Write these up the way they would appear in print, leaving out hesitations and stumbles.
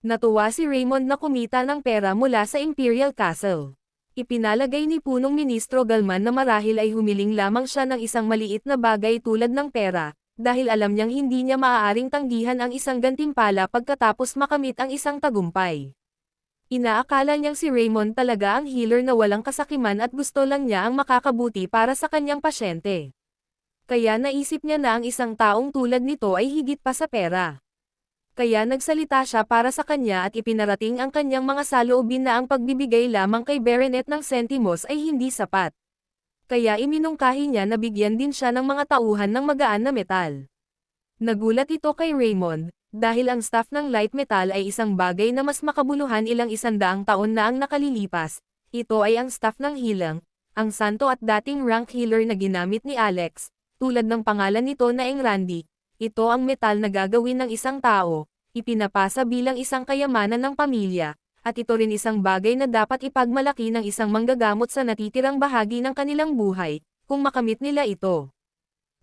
Natuwa si Raymond na kumita ng pera mula sa Imperial Castle. Ipinalagay ni Punong Ministro Galman na marahil ay humiling lamang siya ng isang maliit na bagay tulad ng pera, dahil alam niyang hindi niya maaaring tanggihan ang isang gantimpala pagkatapos makamit ang isang tagumpay. Inaakala niyang si Raymond talaga ang healer na walang kasakiman at gusto lang niya ang makakabuti para sa kanyang pasyente. Kaya naisip niya na ang isang taong tulad nito ay higit pa sa pera. Kaya nagsalita siya para sa kanya at ipinarating ang kanyang mga saloobin na ang pagbibigay lamang kay Baronet ng sentimos ay hindi sapat. Kaya iminungkahi niya na bigyan din siya ng mga tauhan ng magaan na metal. Nagulat ito kay Raymond, dahil ang staff ng light metal ay isang bagay na mas makabuluhan ilang 100 taon na ang nakalilipas. Ito ay ang staff ng Hilang, ang santo at dating rank healer na ginamit ni Alex, tulad ng pangalan nito na Engrandi. Ito ang metal na gagawin ng isang tao, ipinapasa bilang isang kayamanan ng pamilya, at ito rin isang bagay na dapat ipagmalaki ng isang manggagamot sa natitirang bahagi ng kanilang buhay, kung makamit nila ito.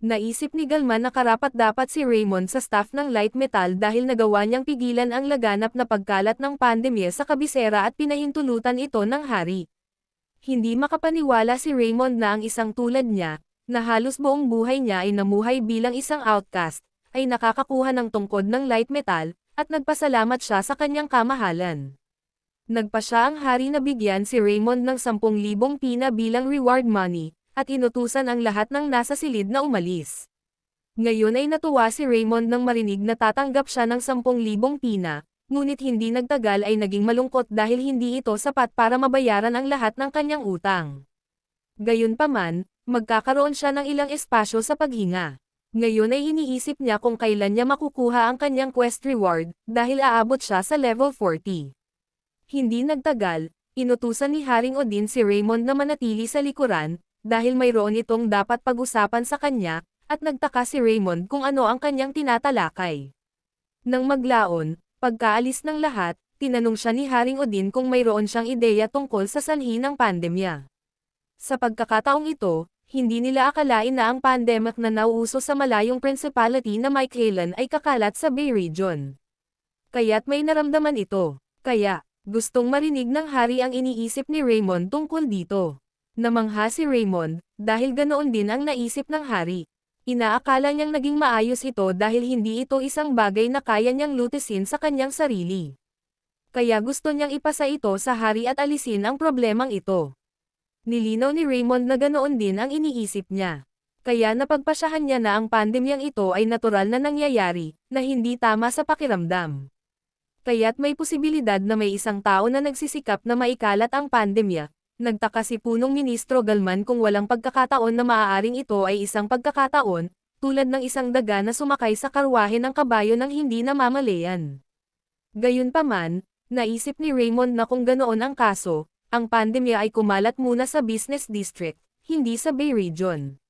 Naisip ni Galman na karapat-dapat si Raymond sa staff ng light metal dahil nagawa niyang pigilan ang laganap na pagkalat ng pandemya sa kabisera at pinahintulutan ito ng hari. Hindi makapaniwala si Raymond na ang isang tulad niya, na halos buong buhay niya ay namuhay bilang isang outcast, ay nakakakuha ng tungkod ng light metal, at nagpasalamat siya sa kanyang kamahalan. Nagpa siya ang hari na bigyan si Raymond ng 10,000 pina bilang reward money, at inutusan ang lahat ng nasa silid na umalis. Ngayon ay natuwa si Raymond nang marinig na tatanggap siya ng 10,000 pina, ngunit hindi nagtagal ay naging malungkot dahil hindi ito sapat para mabayaran ang lahat ng kanyang utang. Gayunpaman, magkakaroon siya ng ilang espasyo sa paghinga. Ngayon ay iniisip niya kung kailan niya makukuha ang kanyang quest reward, dahil aabot siya sa level 40. Hindi nagtagal, inutusan ni Haring Odin si Raymond na manatili sa likuran, dahil mayroon itong dapat pag-usapan sa kanya, at nagtaka si Raymond kung ano ang kanyang tinatalakay. Nang maglaon, pagkaalis ng lahat, tinanong siya ni Haring Odin kung mayroon siyang ideya tungkol sa sanhi ng pandemya. Sa pagkakataong ito, hindi nila akalain na ang pandemic na nauuso sa malayong principality na Mycalen ay kakalat sa Bay Region. Kaya't may naramdaman ito. Kaya, gustong marinig ng hari ang iniisip ni Raymond tungkol dito. Namangha si Raymond, dahil ganoon din ang naisip ng hari. Inaakala niyang naging maayos ito dahil hindi ito isang bagay na kaya niyang lutisin sa kanyang sarili. Kaya gusto niyang ipasa ito sa hari at alisin ang problemang ito. Nilinaw ni Raymond na ganoon din ang iniisip niya. Kaya napagpasyahan niya na ang pandemyang ito ay natural na nangyayari, na hindi tama sa pakiramdam. Kaya't may posibilidad na may isang tao na nagsisikap na maikalat ang pandemya. Nagtaka si Punong Ministro Galman kung walang pagkakataon na maaaring ito ay isang pagkakataon, tulad ng isang daga na sumakay sa karwahe ng kabayo ng hindi namamalayan. Gayunpaman, naisip ni Raymond na kung ganoon ang kaso, ang pandemya ay kumalat muna sa business district, hindi sa Bay Region.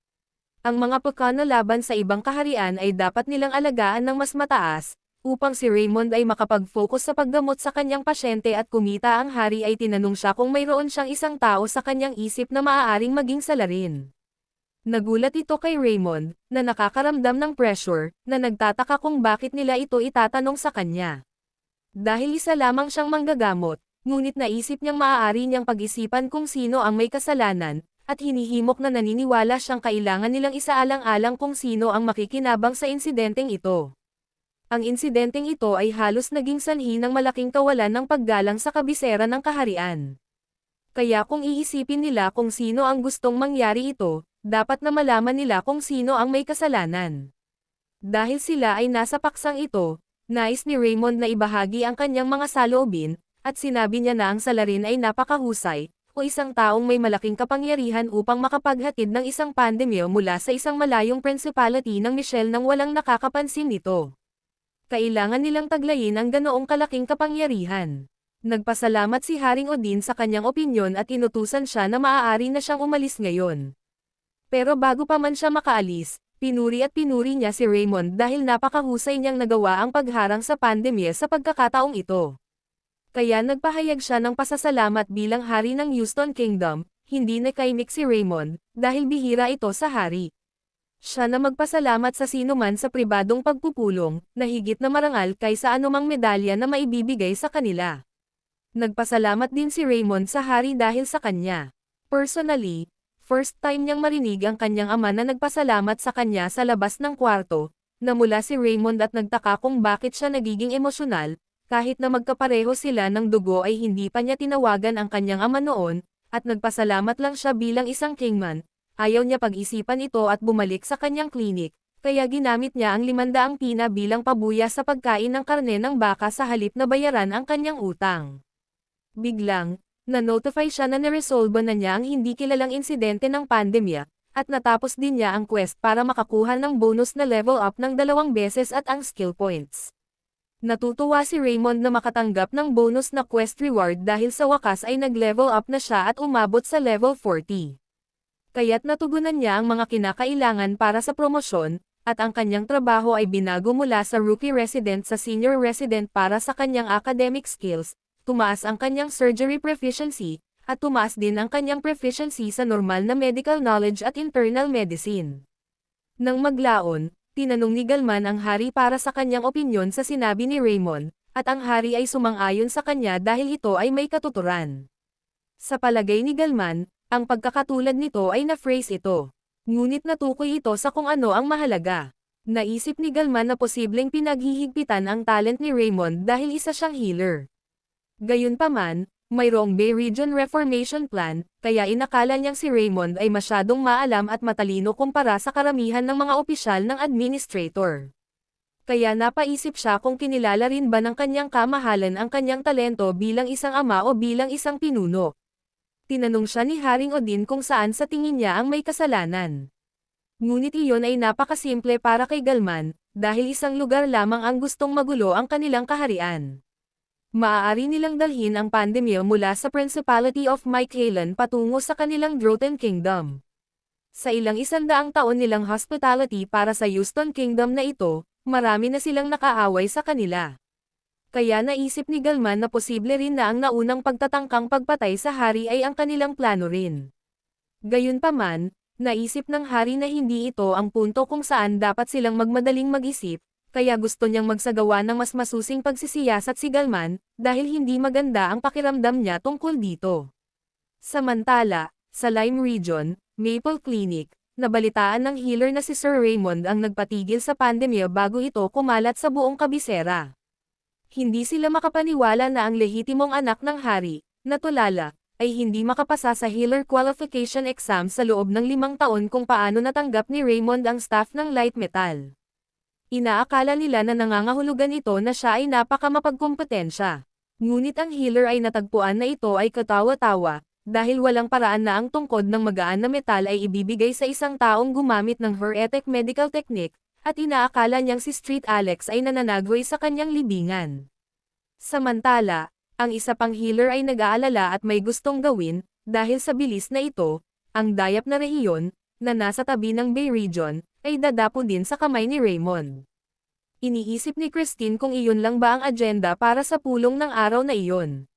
Ang mga pagkano laban sa ibang kaharian ay dapat nilang alagaan ng mas mataas, upang si Raymond ay makapag-focus sa paggamot sa kanyang pasyente at kumita. Ang hari ay tinanong siya kung mayroon siyang isang tao sa kanyang isip na maaaring maging salarin. Nagulat ito kay Raymond, na nakakaramdam ng pressure, na nagtataka kung bakit nila ito itatanong sa kanya. Dahil isa lamang siyang manggagamot, ngunit naisip niyang maaari niyang pag-isipan kung sino ang may kasalanan, at hinihimok na naniniwala siyang kailangan nilang isaalang-alang kung sino ang makikinabang sa insidenteng ito. Ang insidenteng ito ay halos naging sanhi ng malaking kawalan ng paggalang sa kabisera ng kaharian. Kaya kung iisipin nila kung sino ang gustong mangyari ito, dapat na malaman nila kung sino ang may kasalanan. Dahil sila ay nasa paksang ito, nais ni Raymond na ibahagi ang kanyang mga saloobin, at sinabi niya na ang salarin ay napakahusay, o isang taong may malaking kapangyarihan upang makapaghatid ng isang pandemya mula sa isang malayong principality ng Michelle nang walang nakakapansin nito. Kailangan nilang taglayin ang ganoong kalaking kapangyarihan. Nagpasalamat si Haring Odin sa kanyang opinyon at inutusan siya na maaari na siyang umalis ngayon. Pero bago pa man siya makaalis, pinuri niya si Raymond dahil napakahusay niyang nagawa ang pagharang sa pandemya sa pagkakataong ito. Kaya nagpahayag siya ng pasasalamat bilang hari ng Houston Kingdom, hindi nakaimik si Raymond, dahil bihira ito sa hari. Siya na magpasalamat sa sinuman sa pribadong pagpupulong, na higit na marangal kaysa anumang medalya na maibibigay sa kanila. Nagpasalamat din si Raymond sa hari dahil sa kanya. Personally, first time niyang marinig ang kanyang ama na nagpasalamat sa kanya sa labas ng kwarto, na mula si Raymond at nagtaka kung bakit siya nagiging emosyonal, kahit na magkapareho sila ng dugo ay hindi pa niya tinawagan ang kanyang ama noon, at nagpasalamat lang siya bilang isang kingman. Ayaw niya pag-isipan ito at bumalik sa kanyang klinik, kaya ginamit niya ang 500 pina bilang pabuya sa pagkain ng karne ng baka sa halip na bayaran ang kanyang utang. Biglang, na-notify siya na naresolve na niya ang hindi kilalang insidente ng pandemya, at natapos din niya ang quest para makakuha ng bonus na level up ng 2 beses at ang skill points. Natutuwa si Raymond na makatanggap ng bonus na quest reward dahil sa wakas ay nag-level up na siya at umabot sa level 40. Kaya't natugunan niya ang mga kinakailangan para sa promosyon, at ang kanyang trabaho ay binago mula sa rookie resident sa senior resident para sa kanyang academic skills, tumaas ang kanyang surgery proficiency, at tumaas din ang kanyang proficiency sa normal na medical knowledge at internal medicine. Nang maglaon, tinanong ni Galman ang hari para sa kanyang opinyon sa sinabi ni Raymond, at ang hari ay sumang-ayon sa kanya dahil ito ay may katuturan. Sa palagay ni Galman, ang pagkakatulad nito ay na-phrase ito. Ngunit natukoy ito sa kung ano ang mahalaga. Naisip ni Galman na posibleng pinaghihigpitan ang talent ni Raymond dahil isa siyang healer. Gayunpaman, mayroong Bay Region Reformation Plan, kaya inakala niyang si Raymond ay masyadong maalam at matalino kumpara sa karamihan ng mga opisyal ng administrator. Kaya napaisip siya kung kinilala rin ba ng kanyang kamahalan ang kanyang talento bilang isang ama o bilang isang pinuno. Tinanong siya ni Haring Odin kung saan sa tingin niya ang may kasalanan. Ngunit iyon ay napakasimple para kay Galman, dahil isang lugar lamang ang gustong magulo ang kanilang kaharian. Maaari nilang dalhin ang pandemya mula sa Principality of Mycalen patungo sa kanilang Droten Kingdom. Sa ilang 100 taon nilang hospitality para sa Houston Kingdom na ito, marami na silang nakaaway sa kanila. Kaya naisip ni Galman na posible rin na ang naunang pagtatangkang pagpatay sa hari ay ang kanilang plano rin. Gayunpaman, naisip ng hari na hindi ito ang punto kung saan dapat silang magmadaling mag-isip, kaya gusto niyang magsagawa ng mas masusing pagsisiyasat si Galman, dahil hindi maganda ang pakiramdam niya tungkol dito. Samantala, sa Lime Region, Maple Clinic, nabalitaan ng healer na si Sir Raymond ang nagpatigil sa pandemya bago ito kumalat sa buong kabisera. Hindi sila makapaniwala na ang lehitimong anak ng hari, na tulala, ay hindi makapasa sa healer qualification exam sa loob ng 5 taon kung paano natanggap ni Raymond ang staff ng light metal. Inaakala nila na nangangahulugan ito na siya ay napakamapagkumpetensya. Ngunit ang healer ay natagpuan na ito ay katawa-tawa, dahil walang paraan na ang tungkod ng magaan na metal ay ibibigay sa isang taong gumamit ng heretic medical technique, at inaakala niyang si Street Alex ay nananagway sa kanyang libingan. Samantala, ang isa pang healer ay nag-aalala at may gustong gawin, dahil sa bilis na ito, ang dayap na rehiyon, na nasa tabi ng Bay Region, ay dadapo din sa kamay ni Raymond. Iniisip ni Christine kung iyon lang ba ang agenda para sa pulong ng araw na iyon.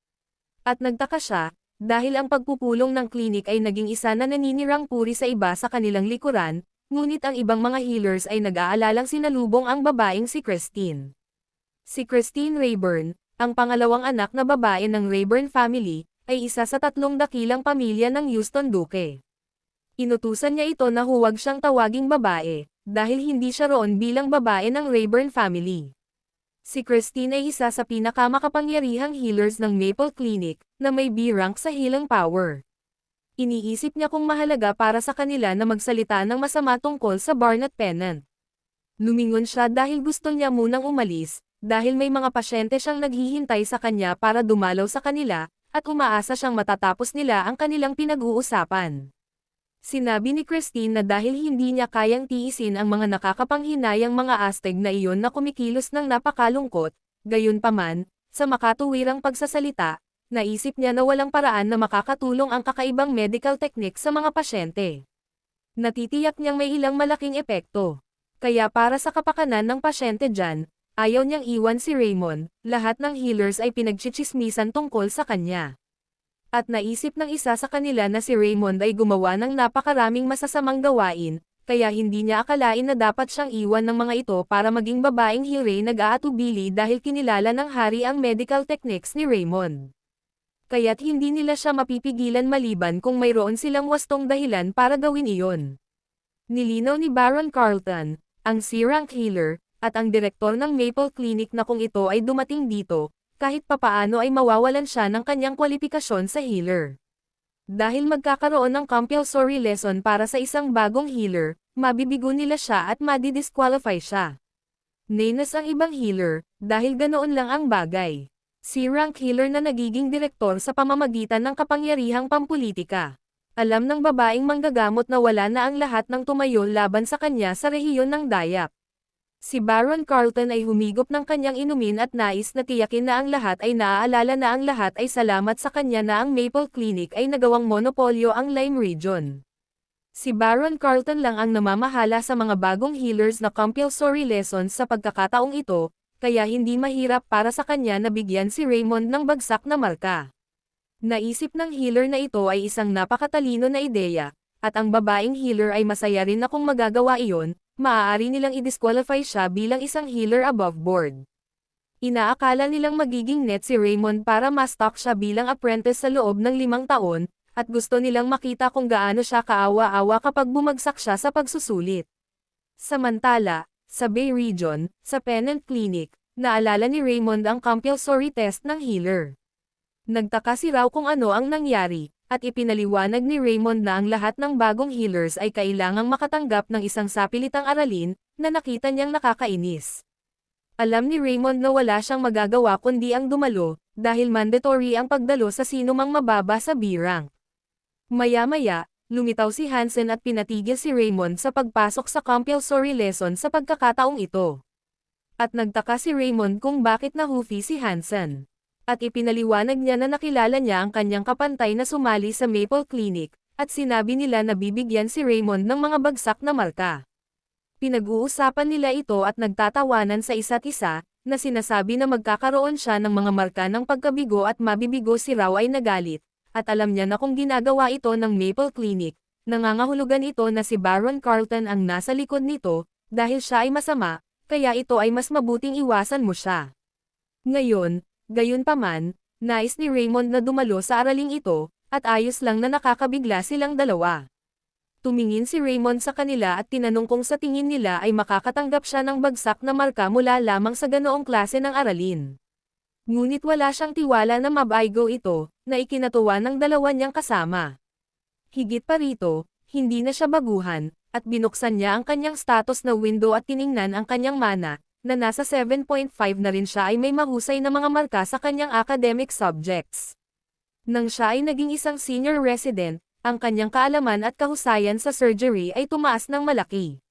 At nagtaka siya, dahil ang pagpupulong ng klinik ay naging isa na naninirang puri sa iba sa kanilang likuran, ngunit ang ibang mga healers ay nag-aalalang sinalubong ang babaeng si Christine. Si Christine Rayburn, ang pangalawang anak na babae ng Rayburn family, ay isa sa 3 dakilang pamilya ng Houston Duque. Inutusan niya ito na huwag siyang tawaging babae, dahil hindi siya roon bilang babae ng Rayburn family. Si Christine ay isa sa pinakamakapangyarihang healers ng Maple Clinic, na may B rank sa healing power. Iniisip niya kung mahalaga para sa kanila na magsalita ng masama tungkol sa Barnett Pennant. Lumingon siya dahil gusto niya munang umalis, dahil may mga pasyente siyang naghihintay sa kanya para dumalaw sa kanila, at umaasa siyang matatapos nila ang kanilang pinag-uusapan. Sinabi ni Christine na dahil hindi niya kayang tiisin ang mga nakakapanghinayang mga astig na iyon na kumikilos ng napakalungkot, gayunpaman, sa makatuwirang pagsasalita, naisip niya na walang paraan na makakatulong ang kakaibang medical technique sa mga pasyente. Natitiyak niyang may ilang malaking epekto. Kaya para sa kapakanan ng pasyente dyan, ayaw niyang iwan si Raymond, lahat ng healers ay pinagchichismisan tungkol sa kanya. At naisip ng isa sa kanila na si Raymond ay gumawa ng napakaraming masasamang gawain, kaya hindi niya akalain na dapat siyang iwan ng mga ito para maging babaeng Hillray nag-aatubili dahil kinilala ng hari ang medical techniques ni Raymond. Kaya't hindi nila siya mapipigilan maliban kung mayroon silang wastong dahilan para gawin iyon. Nilinaw ni Baron Carlton, ang C-rank healer, at ang direktor ng Maple Clinic na kung ito ay dumating dito, kahit papaano ay mawawalan siya ng kanyang kwalifikasyon sa healer. Dahil magkakaroon ng compulsory lesson para sa isang bagong healer, mabibigo nila siya at madi-disqualify siya. Nanas ang ibang healer, dahil ganoon lang ang bagay. C-rank healer na nagiging direktor sa pamamagitan ng kapangyarihang pampulitika. Alam ng babaeng manggagamot na wala na ang lahat ng tumayo laban sa kanya sa rehiyon ng Dayak. Si Baron Carlton ay humigop ng kanyang inumin at nais na tiyakin na ang lahat ay naaalala na ang lahat ay salamat sa kanya na ang Maple Clinic ay nagawang monopolyo ang Lime Region. Si Baron Carlton lang ang namamahala sa mga bagong healers na compulsory lessons sa pagkakataong ito, kaya hindi mahirap para sa kanya na bigyan si Raymond ng bagsak na marka. Naisip ng healer na ito ay isang napakatalino na ideya, at ang babaeng healer ay masaya rin na kung magagawa iyon, maaari nilang i-disqualify siya bilang isang healer above board. Inaakala nilang magiging net si Raymond para ma-stock siya bilang apprentice sa loob ng 5 taon, at gusto nilang makita kung gaano siya kaawa-awa kapag bumagsak siya sa pagsusulit. Samantala, sa Bay Region, sa Pennant Clinic, naalala ni Raymond ang compulsory test ng healer. Nagtaka si Raw kung ano ang nangyari, at ipinaliwanag ni Raymond na ang lahat ng bagong healers ay kailangang makatanggap ng isang sapilitang aralin, na nakita niyang nakakainis. Alam ni Raymond na wala siyang magagawa kundi ang dumalo, dahil mandatory ang pagdalo sa sinumang mababa sa B-rank. Maya-maya, lumitaw si Hansen at pinatigil si Raymond sa pagpasok sa compulsory lesson sa pagkakataong ito. At nagtaka si Raymond kung bakit nahufi si Hansen. At ipinaliwanag niya na nakilala niya ang kanyang kapantay na sumali sa Maple Clinic, at sinabi nila na bibigyan si Raymond ng mga bagsak na marka. Pinag-uusapan nila ito at nagtatawanan sa isa't isa, na sinasabi na magkakaroon siya ng mga marka ng pagkabigo at mabibigo si Raw ay nagalit, at alam niya na kung ginagawa ito ng Maple Clinic, nangangahulugan ito na si Baron Carlton ang nasa likod nito, dahil siya ay masama, kaya ito ay mas mabuting iwasan mo siya. Ngayon, gayunpaman, nais ni Raymond na dumalo sa araling ito, at ayos lang na nakakabigla silang dalawa. Tumingin si Raymond sa kanila at tinanong kung sa tingin nila ay makakatanggap siya ng bagsak na marka mula lamang sa ganoong klase ng aralin. Ngunit wala siyang tiwala na mabaigo ito, na ikinatuwa ng dalawa niyang kasama. Higit pa rito, hindi na siya baguhan, at binuksan niya ang kanyang status na window at tiningnan ang kanyang mana, na nasa 7.5 na rin siya ay may mahusay na mga marka sa kanyang academic subjects. Nang siya ay naging isang senior resident, ang kanyang kaalaman at kahusayan sa surgery ay tumaas ng malaki.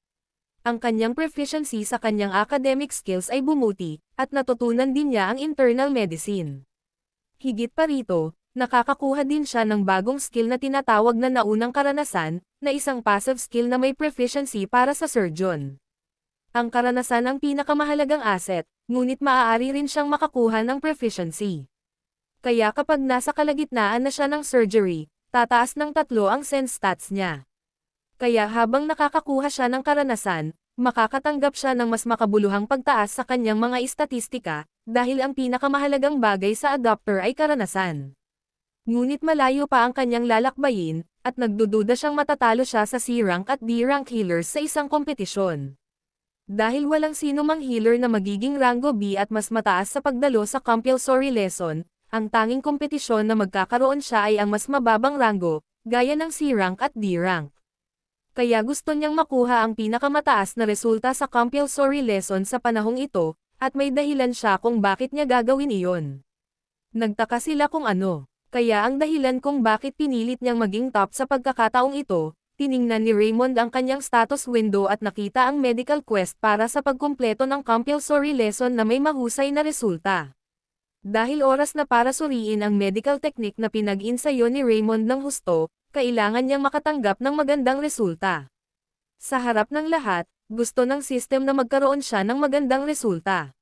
Ang kanyang proficiency sa kanyang academic skills ay bumuti, at natutunan din niya ang internal medicine. Higit pa rito, nakakakuha din siya ng bagong skill na tinatawag na naunang karanasan, na isang passive skill na may proficiency para sa surgeon. Ang karanasan ang pinakamahalagang asset, ngunit maaari rin siyang makakuha ng proficiency. Kaya kapag nasa kalagitnaan na siya ng surgery, tataas ng 3 ang sense stats niya. Kaya habang nakakakuha siya ng karanasan, makakatanggap siya ng mas makabuluhang pagtaas sa kanyang mga istatistika, dahil ang pinakamahalagang bagay sa adopter ay karanasan. Ngunit malayo pa ang kanyang lalakbayin, at nagdududa siyang matatalo siya sa C-rank at D-rank healers sa isang kompetisyon. Dahil walang sino mang healer na magiging rango B at mas mataas sa pagdalo sa compulsory lesson, ang tanging kompetisyon na magkakaroon siya ay ang mas mababang rango, gaya ng C-rank at D-rank. Kaya gusto niyang makuha ang pinakamataas na resulta sa compulsory lesson sa panahong ito, at may dahilan siya kung bakit niya gagawin iyon. Nagtaka sila kung ano, kaya ang dahilan kung bakit pinilit niyang maging top sa pagkakataong ito. Tiningnan ni Raymond ang kanyang status window at nakita ang medical quest para sa pagkumpleto ng compulsory lesson na may mahusay na resulta. Dahil oras na para suriin ang medical technique na pinag-insayo ni Raymond ng husto, kailangan niyang makatanggap ng magandang resulta. Sa harap ng lahat, gusto ng system na magkaroon siya ng magandang resulta.